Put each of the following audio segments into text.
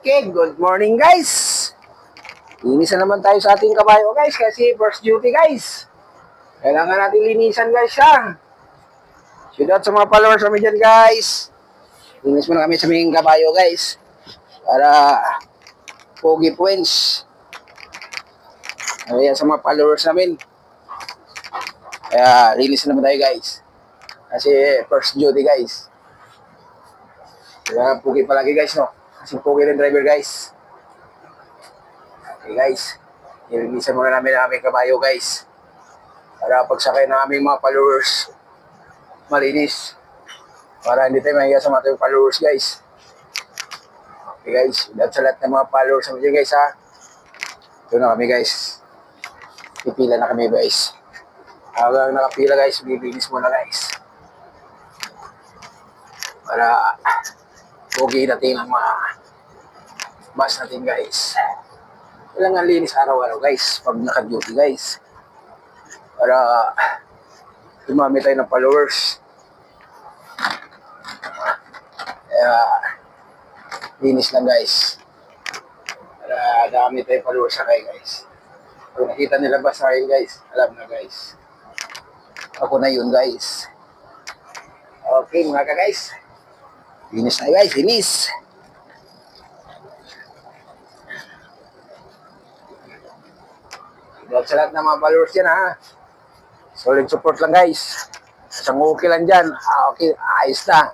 Okay, good morning guys. Linisan naman tayo sa ating kabayo guys kasi first duty guys. Kailangan natin linisan guys siya. Shout out sa mga followers kami dyan guys. Linis muna kami sa aming kabayo guys. Para pogi points. Kaya sa mga followers namin. Kaya linisan naman tayo guys. Kasi first duty guys. Kaya pogi palagi guys no. Kasi pogi rin driver guys. Okay guys, nilinisan muna namin ang aming kabayo guys. Para pagsakay ng aming mga followers, malinis. Para hindi tayo mahiya sa mga followers guys. Okay guys, dahil sa lahat ng mga followers namin guys ha. Ito na kami guys. Pipila na kami guys. Hanggang nakapila guys, nilinisan muna guys. Para pogi natin ang mga bus natin guys. Kailangan linis araw-araw guys, pag naka-duty guys. Para dumami tayo ng followers. Kaya linis lang guys. Para dami tayo followers sakay guys. Pag nakita nila ba sa akin guys, alam na guys. Ako na yun guys. Okay mga ka-guys. Linis na guys, linis. Dahil sa lahat ng mga followers yan ha. Solid support lang guys. Isang okay lang dyan. Okay, ayos na.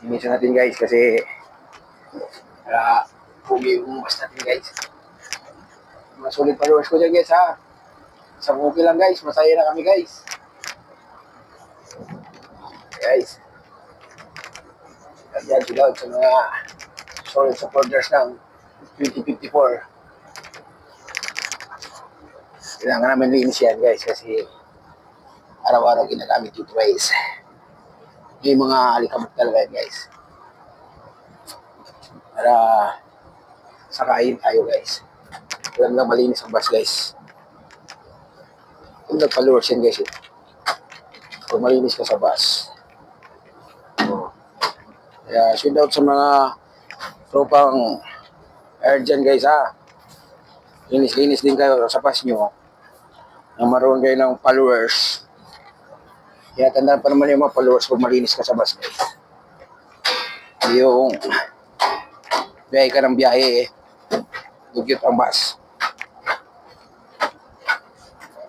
Linisan natin guys kasi pugi yung mas natin guys. Mga solid followers ko dyan guys ha. Isang okay lang guys. Masaya na kami guys. Guys. Kaya sila sa mga solid supporters ng 2054. Kailangan namin linis yan guys kasi araw-araw ginagamit yung guys. May mga alikabok talaga guys. Para sakayin tayo guys. Alam lang malinis ang bus guys. Kung nag-followers yan guys. Kung malinis ka sa bus. Kaya shout out sa mga tropang air dyan guys ha. Linis-linis din kayo sa bus nyo. Na maroon kayo ng followers. Kaya tandaan pa naman yung mga followers kung malinis ka sa bus guys. Yung biyahe ka ng biyahe dugyot ang bus.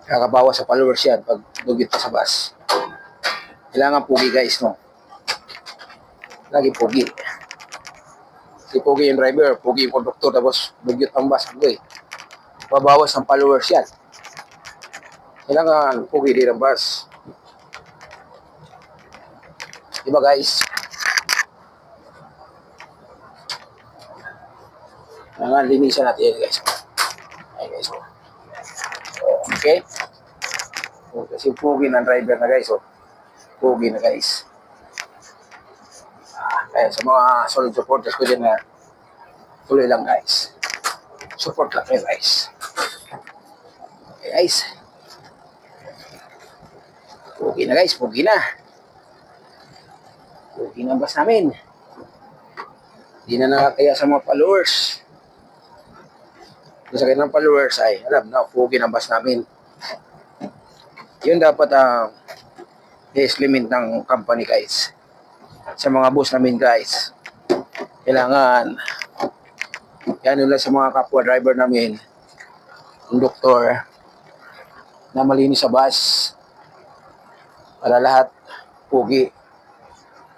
Kakabawas sa followers yan pag dugyot ka sa bus. Kailangan pugi guys no. Lagi pugi. Si pugi yung driver, pugi yung conductor tapos dugyot ang bus. Babawas ang followers yan. Kailangan pugi din ang bus. Diba guys? Kailangan linisan natin yan guys. Ayan guys. Okay? Kasi pugi ng driver na guys. Pugi na guys. Kaya sa mga solid supporters ko dyan na tuloy lang guys. Support lang kayo guys. Okay guys. Pugi na guys, pugi na. Pugi na ang bus namin. Hindi na nakakaya sa mga followers. Kung sa kanyang followers ay alam na pugi na ang bus namin. Yun dapat ang i-implement ng company guys. Sa mga bus namin guys. Kailangan yan nila sa mga kapwa driver namin. Conductor na malinis sa bus. Para lahat pugi.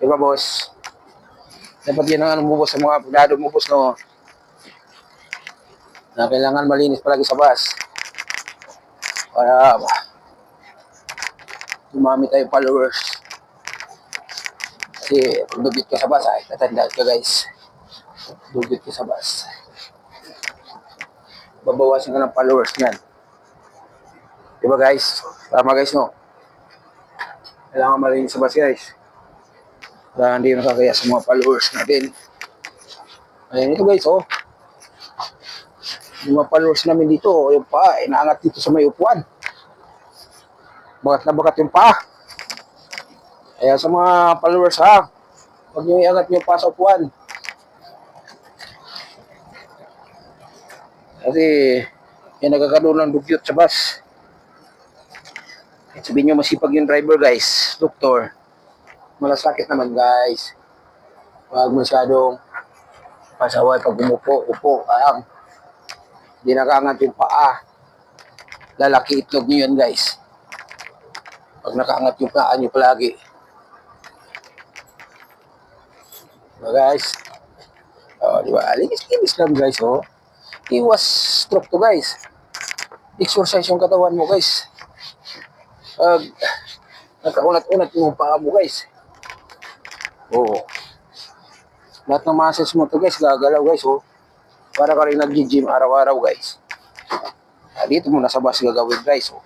Diba boss? Dapat yan ang umubos sa mga pagdado umubos no. Na kailangan malinis palagi sa bus. Para dumami tayo followers. Kasi kung dugit ka sa bus ay tatandaan ka guys. Dugit ka sa bus. Babawasin ka ng followers niyan. Diba guys? Tama guys no? Kailangan malinis sa bus guys. Para hindi nakakaya sa mga followers natin. Ayan ito guys oh. Yung mga followers namin dito, yung paa, inaangat dito sa may upuan. Bakat na bakat yung paa. Kaya sa mga followers ha, huwag nyo iangat yung paa sa upuan. Kasi yan nagkakaroon ng dugyot sa bus. Sabihin nyo masipag yung driver guys, doktor. Malasakit naman guys. Huwag masyadong pasaway pag upo ang hindi nakaangat yung paa. Lalaki itlog nyo yan guys. Pag nakaangat yung paa nyo palagi. Diba guys? Diba? Linis lang guys, oh. Iwas stroke to guys. Exercise yung katawan mo guys. Pag nakaunat-unat yung paa mo guys. Oo. Lahat ng muscles mo to guys, gagalaw guys, oh. Para ka rin nag-gym araw-araw guys. Dito mo na sa bus gagawin guys, oh.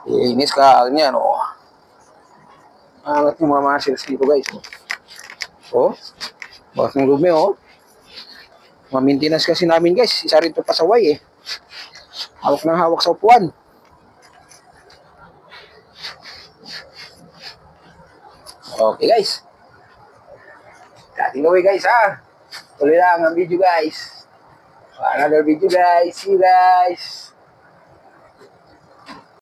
Inis ka, ganyan, oh. Angat yung mga muscles dito guys, oh. Oh. Bakit ng lumi, oh. Ma-maintenance kasi namin guys. Isa rin ito pasaway, eh. Hawak ng hawak sa upuan. Okay guys. Dating away guys, ha. Tuloy lang ang video guys. Another video guys. See you guys.